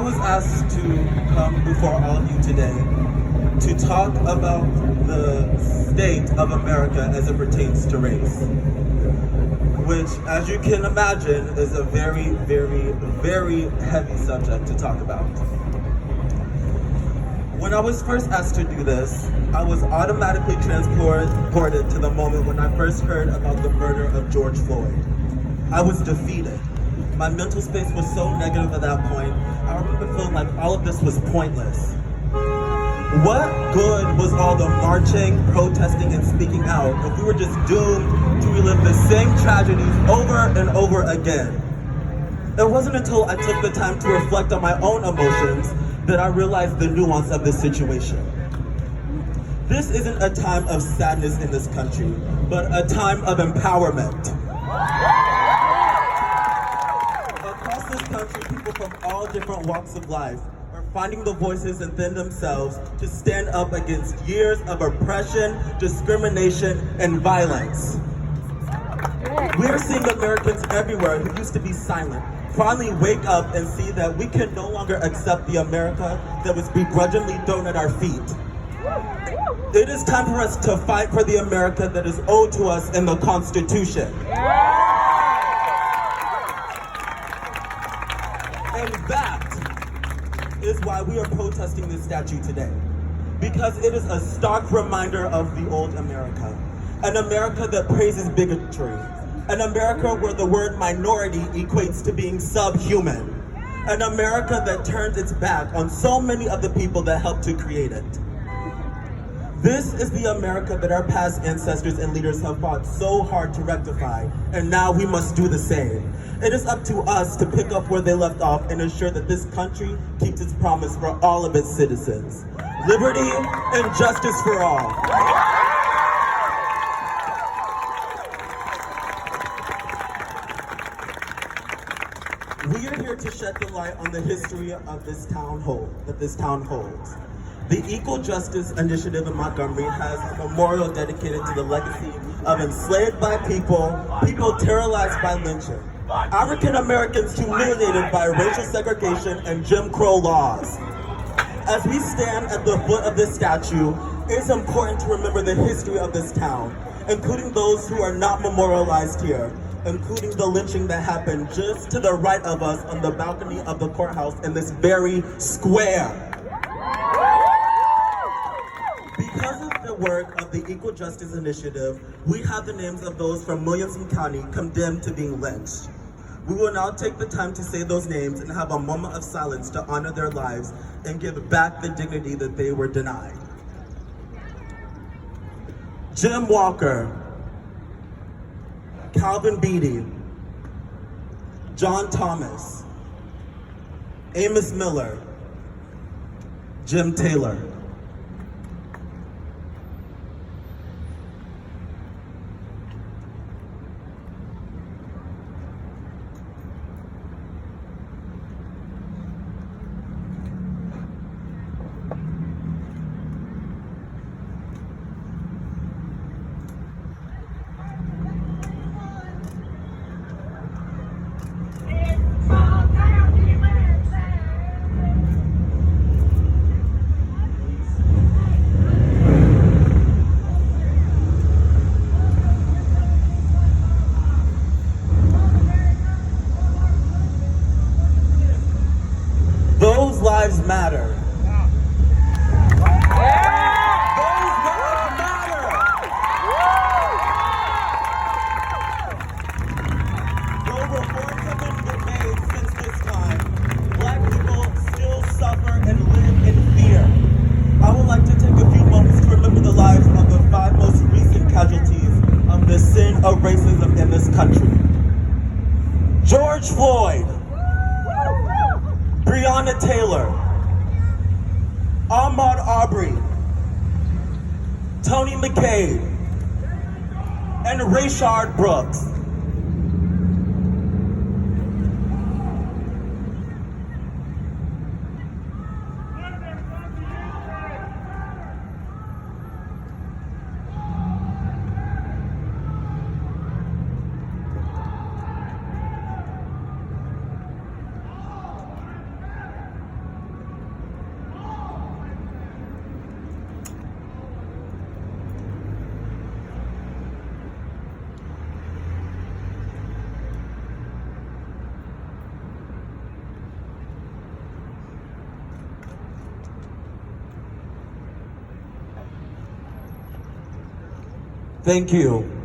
was asked to come before all of you today to talk about the state of America as it pertains to race, which, as you can imagine, is a very, very, very heavy subject to talk about. When I was first asked to do this, I was automatically transported to the moment when I first heard about the murder of George Floyd. I was defeated. My mental space was so negative at that point. I remember feeling like all of this was pointless. What good was all the marching, protesting, and speaking out if we were just doomed to relive the same tragedies over and over again? It wasn't until I took the time to reflect on my own emotions that I realized the nuance of this situation. This isn't a time of sadness in this country, but a time of empowerment. Across this country, people from all different walks of life are finding the voices within themselves to stand up against years of oppression, discrimination, and violence. We're seeing Americans everywhere who used to be silent finally wake up and see that we can no longer accept the America that was begrudgingly thrown at our feet. It is time for us to fight for the America that is owed to us in the Constitution. And that is why we are protesting this statue today. Because it is a stark reminder of the old America. An America that praises bigotry. An America where the word minority equates to being subhuman. An America that turns its back on so many of the people that helped to create it. This is the America that our past ancestors and leaders have fought so hard to rectify, and now we must do the same. It is up to us to pick up where they left off and ensure that this country keeps its promise for all of its citizens. Liberty and justice for all. We are here to shed the light on the history of this town holds. The Equal Justice Initiative in Montgomery has a memorial dedicated to the legacy of enslaved Black people terrorized by lynching, African Americans humiliated by racial segregation and Jim Crow laws. As we stand at the foot of this statue, it's important to remember the history of this town, including those who are not memorialized here, including the lynching that happened just to the right of us on the balcony of the courthouse in this very square. Because of the work of the Equal Justice Initiative, we have the names of those from Williamson County condemned to being lynched. We will now take the time to say those names and have a moment of silence to honor their lives and give back the dignity that they were denied. Jim Walker, Calvin Beatty, John Thomas, Amos Miller, Jim Taylor. Those lives matter. Those lives matter. Though reforms have been made since this time, Black people still suffer and live in fear. I would like to take a few moments to remember the lives of the 5 most recent casualties of the sin of racism in this country. George Floyd, Breonna Taylor, Ahmaud Arbery, Tony McCabe, and Rayshard Brooks. Thank you.